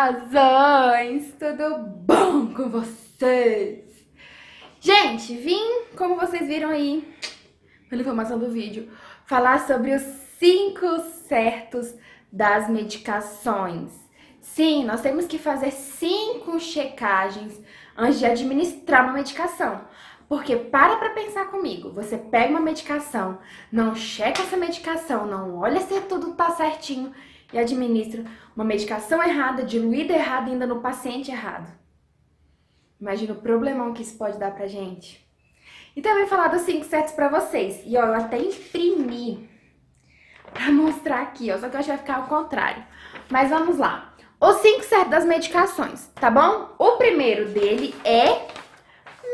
razões, tudo bom com vocês? Gente, vim, como vocês viram aí, pela informação do vídeo, falar sobre os 5 certos das medicações. Sim, nós temos que fazer 5 checagens antes de administrar uma medicação. Porque para pensar comigo, você pega uma medicação, não checa essa medicação, não olha se tudo tá certinho e administra uma medicação errada, diluída errada ainda no paciente errado. Imagina o problemão que isso pode dar pra gente. Então eu vim falar dos 5 certos pra vocês. E ó, eu até imprimi pra mostrar aqui, ó, só que eu acho que vai ficar ao contrário. Mas vamos lá. Os 5 certos das medicações, tá bom? O primeiro dele é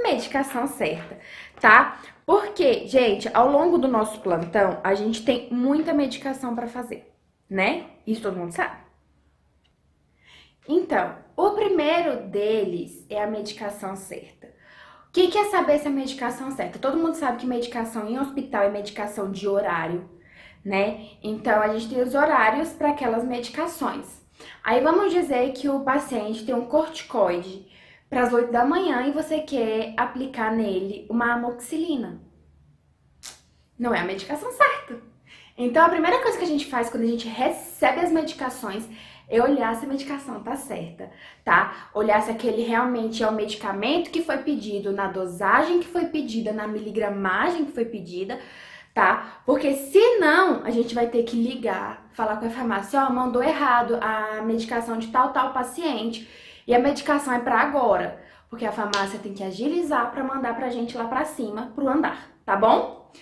medicação certa, tá? Porque, gente, ao longo do nosso plantão, a gente tem muita medicação pra fazer, né? Isso todo mundo sabe. Então, o primeiro deles é a medicação certa. O que é saber se a medicação certa? Todo mundo sabe que medicação em hospital é medicação de horário, né? Então, a gente tem os horários para aquelas medicações. Aí, vamos dizer que o paciente tem um corticoide para as 8 da manhã e você quer aplicar nele uma amoxicilina. Não é a medicação certa. Então, a primeira coisa que a gente faz quando a gente recebe as medicações é olhar se a medicação tá certa, tá? Olhar se aquele realmente é o medicamento que foi pedido, na dosagem que foi pedida, na miligramagem que foi pedida, tá? Porque se não, a gente vai ter que ligar, falar com a farmácia, ó, mandou errado a medicação de tal paciente e a medicação é pra agora, porque a farmácia tem que agilizar pra mandar pra gente lá pra cima, pro andar, tá bom?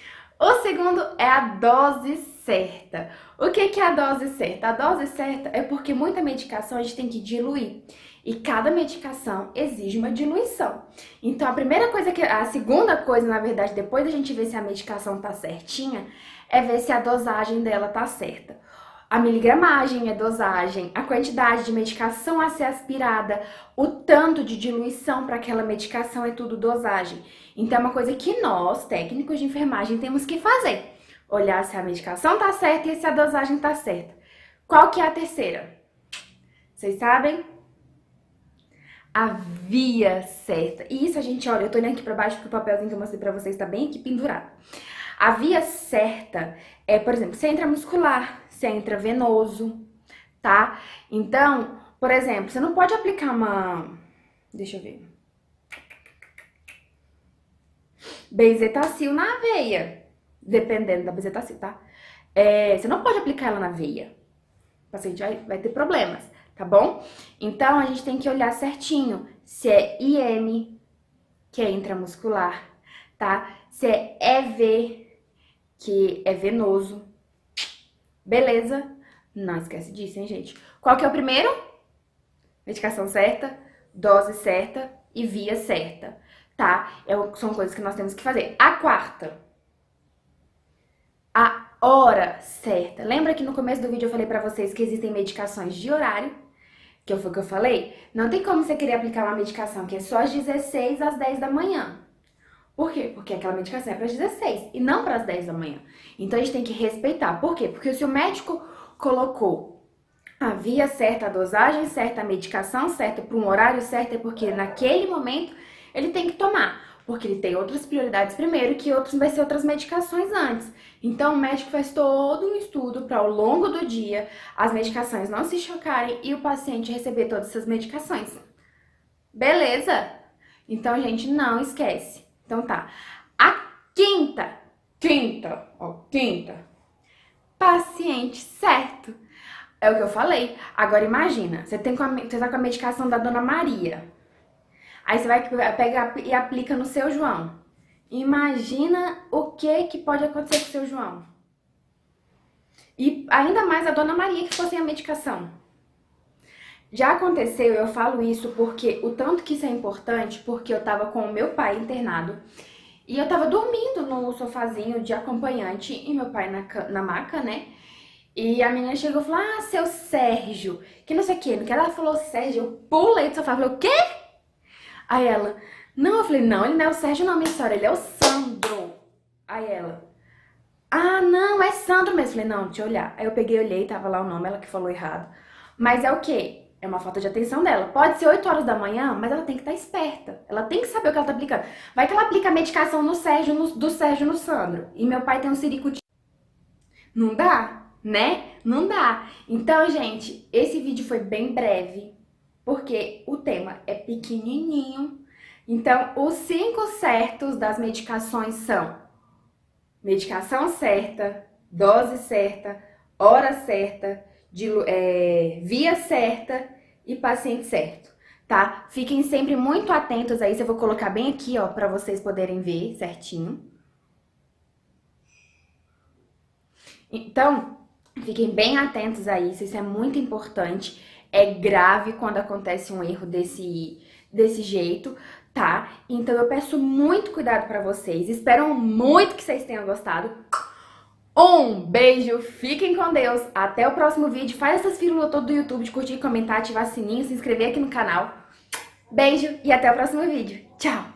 O segundo é a dose certa. O que é a dose certa? A dose certa é porque muita medicação a gente tem que diluir. E cada medicação exige uma diluição. Então, a segunda coisa, na verdade, depois da gente ver se a medicação tá certinha, é ver se a dosagem dela tá certa. A miligramagem é dosagem, a quantidade de medicação a ser aspirada, o tanto de diluição para aquela medicação é tudo dosagem. Então é uma coisa que nós, técnicos de enfermagem, temos que fazer. Olhar se a medicação tá certa e se a dosagem tá certa. Qual que é a terceira? Vocês sabem? A via certa. E isso a gente, olha, eu tô olhando aqui para baixo porque o papelzinho que eu mostrei para vocês tá bem aqui pendurado. A via certa é, por exemplo, se é intramuscular, se é intravenoso, tá? Então, por exemplo, você não pode aplicar deixa eu ver. Bezetacil na veia, dependendo da bezetacil, tá? Você não pode aplicar ela na veia. O paciente vai ter problemas, tá bom? Então, a gente tem que olhar certinho se é IM, que é intramuscular, tá? Se é EV, que é venoso. Beleza? Não esquece disso, hein, gente? Qual que é o primeiro? Medicação certa, dose certa e via certa, tá? São coisas que nós temos que fazer. A quarta, a hora certa. Lembra que no começo do vídeo eu falei pra vocês que existem medicações de horário? Que foi o que eu falei? Não tem como você querer aplicar uma medicação que é só às 16 às 10 da manhã. Por quê? Porque aquela medicação é para as 16 e não para as 10 da manhã. Então a gente tem que respeitar. Por quê? Porque se o médico colocou a via certa, a dosagem certa, a medicação certa para um horário certo, é porque naquele momento ele tem que tomar. Porque ele tem outras prioridades primeiro que vai ser outras medicações antes. Então o médico faz todo um estudo para ao longo do dia as medicações não se chocarem e o paciente receber todas essas medicações. Beleza? Então, gente, não esquece. Então tá. A quinta. Paciente certo. É o que eu falei. Agora imagina, você tá com a medicação da Dona Maria. Aí você vai pegar e aplica no seu João. Imagina o que pode acontecer com o seu João. E ainda mais a Dona Maria que ficou sem a medicação. Já aconteceu, eu falo isso porque o tanto que isso é importante, porque eu tava com o meu pai internado e eu tava dormindo no sofazinho de acompanhante e meu pai na maca, né? E a menina chegou e falou, seu Sérgio, que não sei o que. No que ela falou Sérgio, eu pulei do sofá, falei, o quê? Aí ela, não, eu falei, não, ele não é o Sérgio não, minha senhora, ele é o Sandro. Aí ela, não, é Sandro mesmo. Eu falei, não, deixa eu olhar. Aí eu peguei, olhei, tava lá o nome, ela que falou errado. Mas é o quê? É uma falta de atenção dela. Pode ser 8 horas da manhã, mas ela tem que estar esperta. Ela tem que saber o que ela tá aplicando. Vai que ela aplica a medicação no Sérgio, do Sérgio no Sandro. E meu pai tem um siricuti. Não dá, né? Não dá. Então, gente, esse vídeo foi bem breve, porque o tema é pequenininho. Então, os 5 certos das medicações são medicação certa, dose certa, hora certa, via certa e paciente certo, tá? Fiquem sempre muito atentos a isso. Eu vou colocar bem aqui, ó, pra vocês poderem ver certinho. Então, fiquem bem atentos a isso é muito importante. É grave quando acontece um erro desse jeito, tá? Então eu peço muito cuidado pra vocês. Espero muito que vocês tenham gostado. Um beijo, fiquem com Deus. Até o próximo vídeo. Faz essas firulas todas do YouTube de curtir, comentar, ativar sininho, se inscrever aqui no canal. Beijo e até o próximo vídeo. Tchau!